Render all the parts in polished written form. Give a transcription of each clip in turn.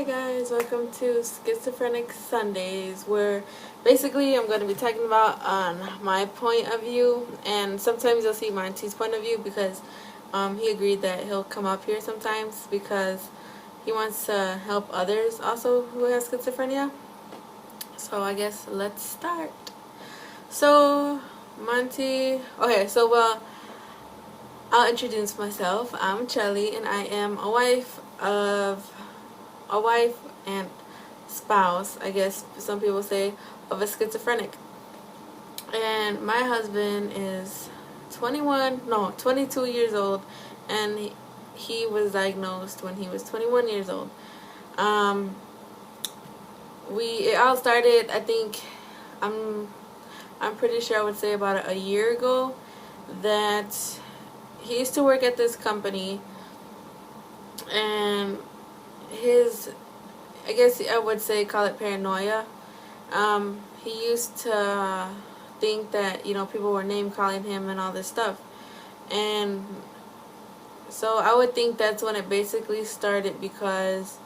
guys, welcome to Schizophrenic Sundays, where basically I'm going to be talking about on my point of view, and sometimes you'll see Monty's point of view because he agreed that he'll come up here sometimes because he wants to help others also who have schizophrenia. So I guess let's start. So Monty, I'll introduce myself. I'm Chelly, and I am a wife and spouse, I guess some people say, of a schizophrenic. And my husband is 22 years old, and he was diagnosed when he was 21 years old. It all started, I think, I'm pretty sure I would say about a year ago, that he used to work at this company, and I guess I would say, call it paranoia. He used to think that, people were name calling him and all this stuff. And so I would think that's when it basically started, because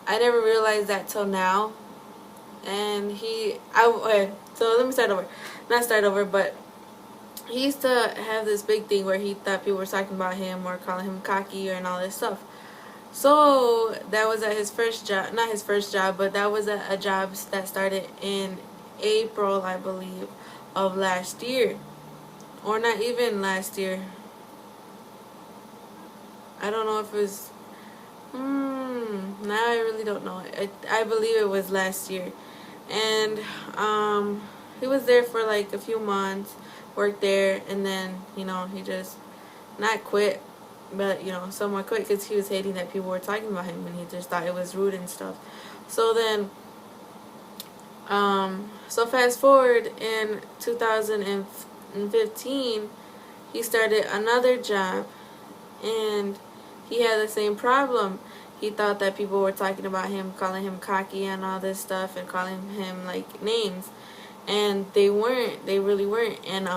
I never realized that till now. And so let me start over. Not start over, but he used to have this big thing where he thought people were talking about him or calling him cocky and all this stuff. So that was at his first job, not his first job, but that was a job that started in April, I believe, of last year. Or not even last year. I don't know if it was, now I really don't know. I believe it was last year. And he was there for like a few months, worked there, and then, he just not quit, but somewhat quit because he was hating that people were talking about him, and he just thought it was rude and stuff. So then so fast forward in 2015, he started another job, and he had the same problem. He thought that people were talking about him, calling him cocky and all this stuff, and calling him like names, and they weren't. They really weren't. And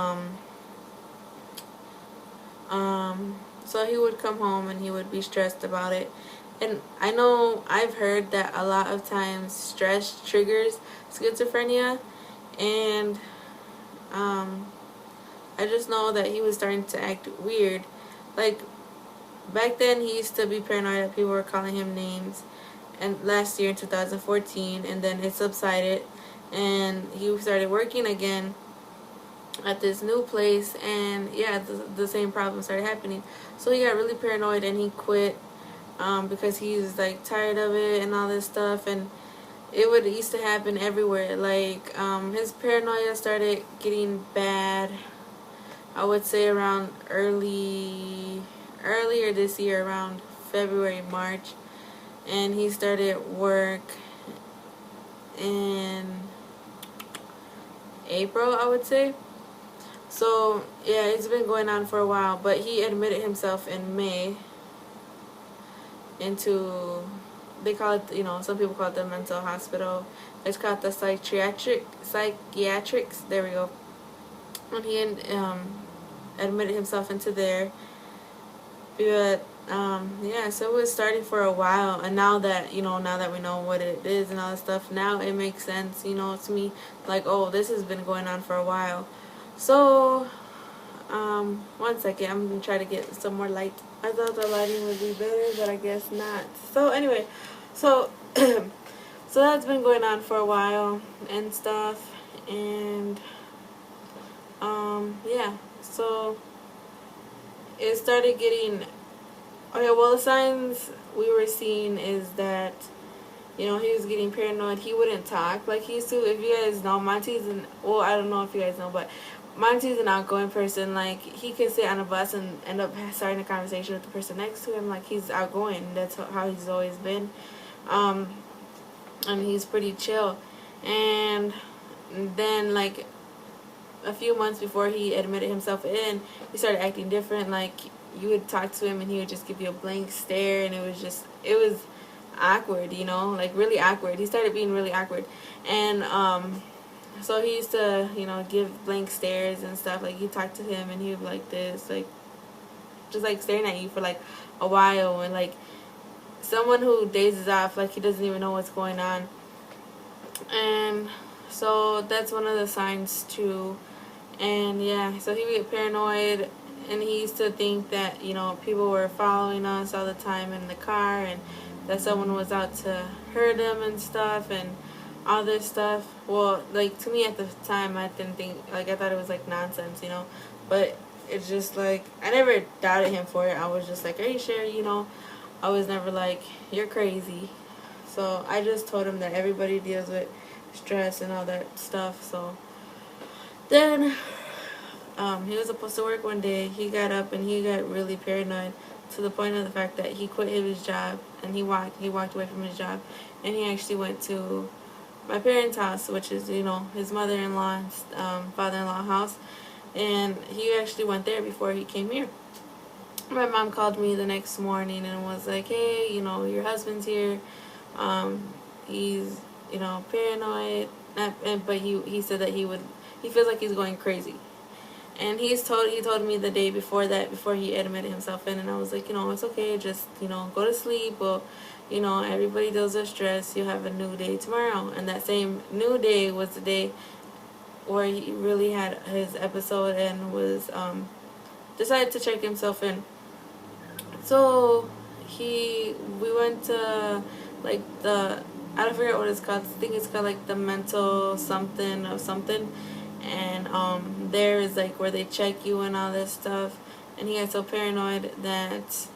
so he would come home and he would be stressed about it. And I know I've heard that a lot of times stress triggers schizophrenia, and I just know that he was starting to act weird. Like, back then he used to be paranoid that people were calling him names, and last year in 2014, and then it subsided, and he started working again at this new place, and the same problem started happening. So he got really paranoid and he quit because he was like tired of it and all this stuff. And it used to happen everywhere. Like his paranoia started getting bad, I would say around earlier this year, around February, March, and he started work in April, I would say. So yeah, it's been going on for a while, but he admitted himself in May into, they call it, some people call it the mental hospital. It's called the psychiatrics. There we go. And he admitted himself into there. But so it was starting for a while, and now that we know what it is and all that stuff, now it makes sense, to me, like, oh, this has been going on for a while. So, 1 second, I'm going to try to get some more light. I thought the lighting would be better, but I guess not. So, anyway, so that's been going on for a while and stuff, and, so it started getting, the signs we were seeing is that, he was getting paranoid. He wouldn't talk like he used to. If you guys know, I don't know if you guys know, but Monty's an outgoing person. Like, he could sit on a bus and end up starting a conversation with the person next to him. Like, he's outgoing. That's how he's always been. And he's pretty chill. And then, like, a few months before he admitted himself in, he started acting different. Like, you would talk to him and he would just give you a blank stare, and it was awkward, like really awkward. He started being really awkward. And so he used to, give blank stares and stuff. Like, you talk to him and he would be like this, like, just like staring at you for like a while, and like someone who dazes off, like he doesn't even know what's going on. And so that's one of the signs too. And yeah, so he would get paranoid, and he used to think that, you know, people were following us all the time in the car, and that someone was out to hurt him and stuff, and all this stuff. Well, like, to me at the time, I didn't think, like, I thought it was like nonsense, you know. But it's just like, I never doubted him for it. I was just like, are you sure? You know, I was never like, you're crazy. So I just told him that everybody deals with stress and all that stuff. So then he was supposed to work one day. He got up and he got really paranoid, to the point of the fact that he quit his job, and he walked away from his job, and he actually went to my parents' house, which is, you know, his mother-in-law, father-in-law house, and he actually went there before he came here. My mom called me the next morning and was like, hey, you know, your husband's here. He's, you know, paranoid, but he said that he feels like he's going crazy. And he told me the day before that, before he admitted himself in, and I was like, you know, it's okay, just, you know, go to sleep. Well, you know, everybody deals with stress. You'll have a new day tomorrow. And that same new day was the day where he really had his episode and was decided to check himself in. So we went to, like, I don't forget what it's called. I think it's called like the mental something or something. And there is like where they check you and all this stuff. And he got so paranoid that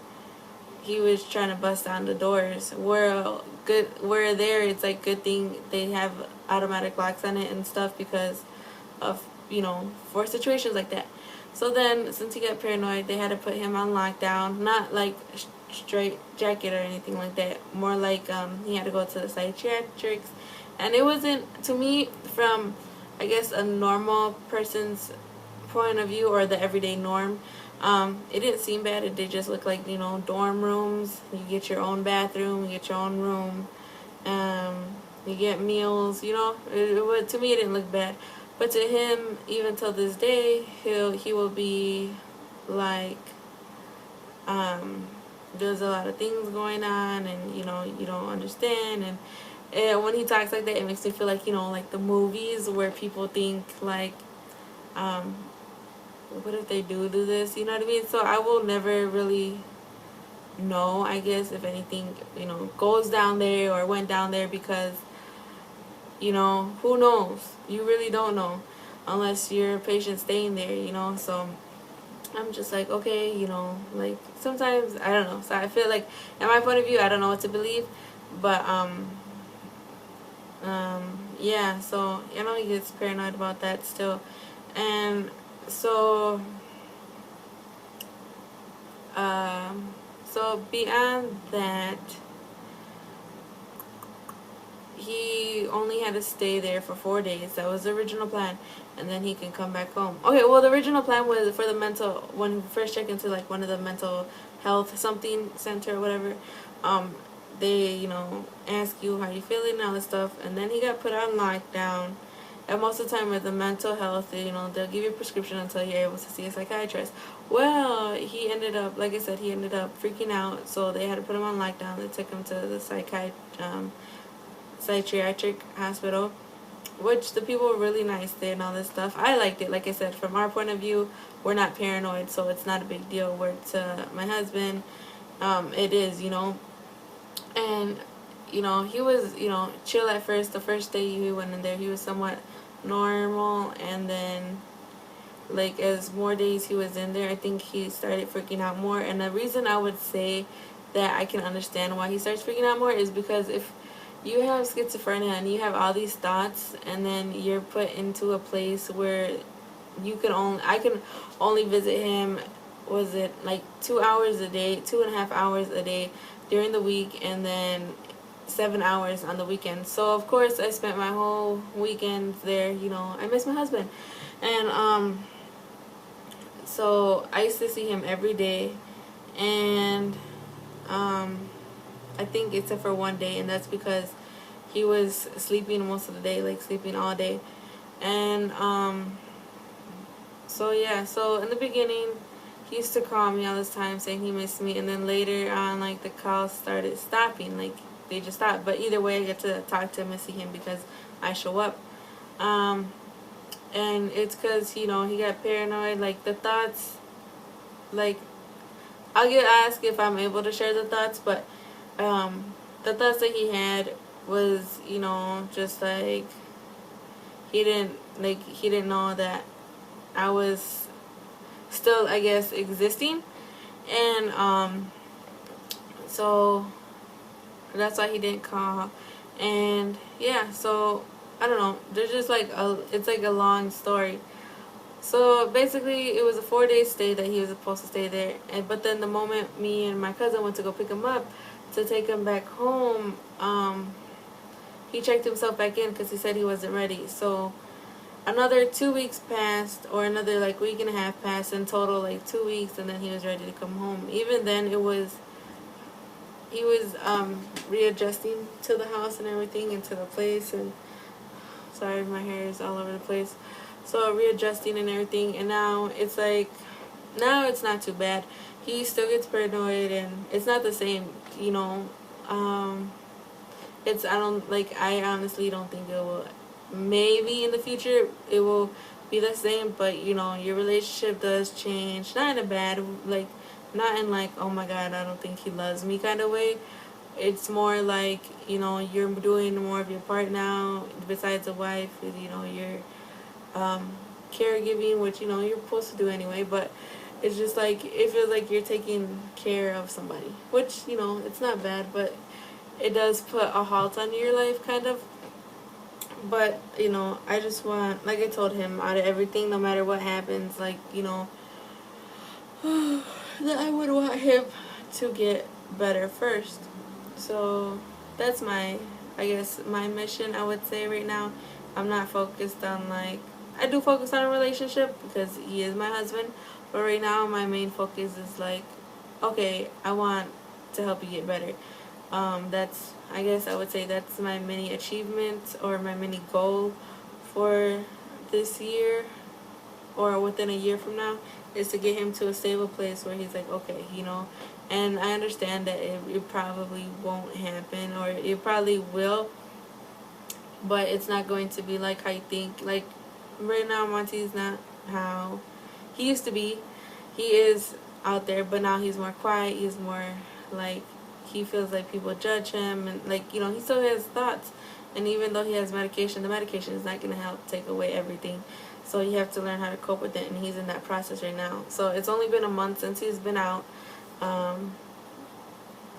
he was trying to bust down the doors. Where there, it's like good thing they have automatic locks on it and stuff, because of, you know, for situations like that. So then, since he got paranoid, they had to put him on lockdown. Not like straight jacket or anything like that. More like he had to go to the psychiatrics. And it wasn't, to me, from, I guess, a normal person's point of view, or the everyday norm, it didn't seem bad. It did just look like, you know, dorm rooms. You get your own bathroom, you get your own room, you get meals, you know. To me, it didn't look bad. But to him, even till this day, he will be like, there's a lot of things going on, and, you know, you don't understand. And when he talks like that, it makes me feel like, you know, like the movies where people think like, what if they do this, you know what I mean? So I will never really know, I guess, if anything, you know, goes down there or went down there, because, you know, who knows? You really don't know unless you're a patient staying there, you know. So I'm just like, okay, you know, like, sometimes, I don't know. So I feel like, in my point of view, I don't know what to believe. But, yeah, so, you know, he gets paranoid about that still. And so, beyond that, he only had to stay there for 4 days. That was the original plan. And then he can come back home. Okay, well, the original plan was for the mental, when we first checked into, like, one of the mental health something center or whatever, they, you know, ask you how you feeling and all this stuff. And then he got put on lockdown. And most of the time with the mental health, you know, they'll give you a prescription until you're able to see a psychiatrist. Well, he ended up, like I said, he ended up freaking out. So they had to put him on lockdown. They took him to the psychiatric hospital, which the people were really nice there and all this stuff. I liked it. Like I said, from our point of view, we're not paranoid, so it's not a big deal. Where to my husband, it is, you know. And, you know, he was, you know, chill at first. The first day he went in there, he was somewhat normal. And then, like, as more days he was in there, I think he started freaking out more. And the reason I would say that I can understand why he starts freaking out more is because if you have schizophrenia and you have all these thoughts, and then you're put into a place where I can only visit him, was it like 2 hours a day, 2.5 hours a day during the week, and then 7 hours on the weekend. So of course I spent my whole weekend there, you know. I miss my husband. And so I used to see him every day, and I think except for one day, and that's because he was sleeping most of the day, like sleeping all day. And so yeah, so in the beginning, he used to call me all this time saying he missed me, and then later on, like, the calls started stopping, like, they just stopped. But either way, I get to talk to him and see him because I show up. And it's because, you know, he got paranoid, like, the thoughts, like, I'll get asked if I'm able to share the thoughts, but the thoughts that he had was, you know, just like, he didn't know that I was still, I guess, existing. And so that's why he didn't call. And yeah, so I don't know, there's just like it's like a long story. So basically, it was a 4-day stay that he was supposed to stay there. But then the moment me and my cousin went to go pick him up to take him back home, he checked himself back in because he said he wasn't ready. So another 2 weeks passed, or another like week and a half passed, in total like 2 weeks, and then he was ready to come home. Even then, he was readjusting to the house and everything, and to the place. And sorry, my hair is all over the place. So readjusting and everything, and now it's like, now it's not too bad. He still gets paranoid, and it's not the same, you know. I honestly don't think it will. Maybe in the future it will be the same, but you know, your relationship does change. Not in a bad, like, not in like, oh my god, I don't think he loves me kind of way. It's more like, you know, you're doing more of your part now, besides a wife. You know, you're caregiving, which, you know, you're supposed to do anyway, but it's just like, it feels like you're taking care of somebody, which, you know, it's not bad, but it does put a halt on your life, kind of. But, you know, I just want, like I told him, out of everything, no matter what happens, like, you know, that I would want him to get better first. So that's my, I guess, my mission, I would say, right now. I'm not focused on, like, I do focus on a relationship because he is my husband, but right now my main focus is like, okay, I want to help you get better. That's, I guess I would say, that's my mini achievement, or my mini goal for this year, or within a year from now, is to get him to a stable place where he's like, okay, you know. And I understand that it probably won't happen, or it probably will, but it's not going to be like how you think. Like, right now, Monty's not how he used to be. He is out there, but now he's more quiet. He's more like, he feels like people judge him, and like, you know, he still has thoughts. And even though he has medication, the medication is not going to help take away everything. So you have to learn how to cope with it, and he's in that process right now. So it's only been a month since he's been out.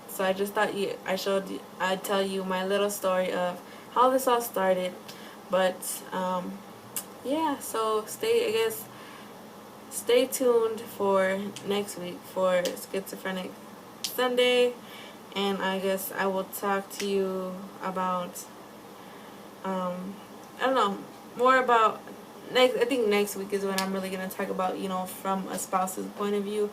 So I just thought I'd tell you my little story of how this all started. But yeah, so stay tuned for next week for Schizophrenic Sunday, and I guess I will talk to you about I don't know, more about I think next week is when I'm really gonna talk about, you know, from a spouse's point of view.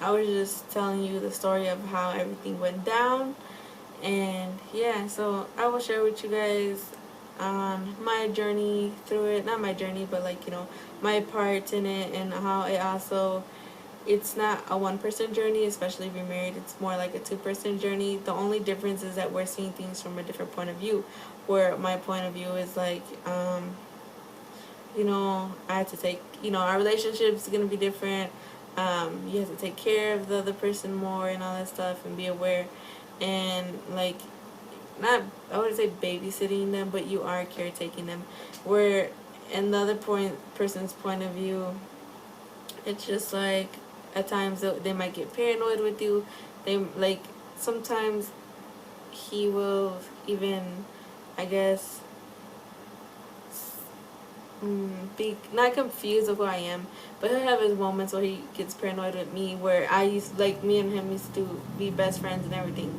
I was just telling you the story of how everything went down, and yeah, so I will share with you guys my journey through it. Not my journey, but like, you know, my part in it, and how it also, it's not a one-person journey, especially if you're married. It's more like a two-person journey. The only difference is that we're seeing things from a different point of view, where my point of view is like, you know, I have to take, you know, our relationship's going to be different. You have to take care of the other person more and all that stuff, and be aware, and like, not, I wouldn't say babysitting them, but you are caretaking them. Where in the other person's point of view, it's just like, at times they might get paranoid with you. They, like, sometimes he will even, I guess, be not confused of who I am, but he'll have his moments where he gets paranoid with me, where me and him used to be best friends and everything.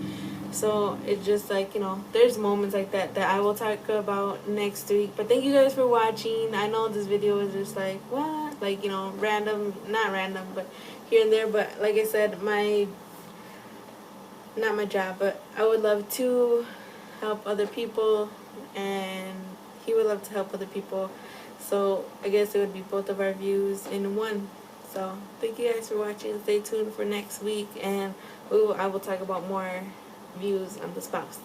So it's just like, you know, there's moments like that I will talk about next week. But thank you guys for watching. I know this video is just like, what? Like, you know, random, not random, but here and there. But like I said, not my job, but I would love to help other people, and he would love to help other people. So I guess it would be both of our views in one. So thank you guys for watching. Stay tuned for next week, and I will talk about more views on the spouse.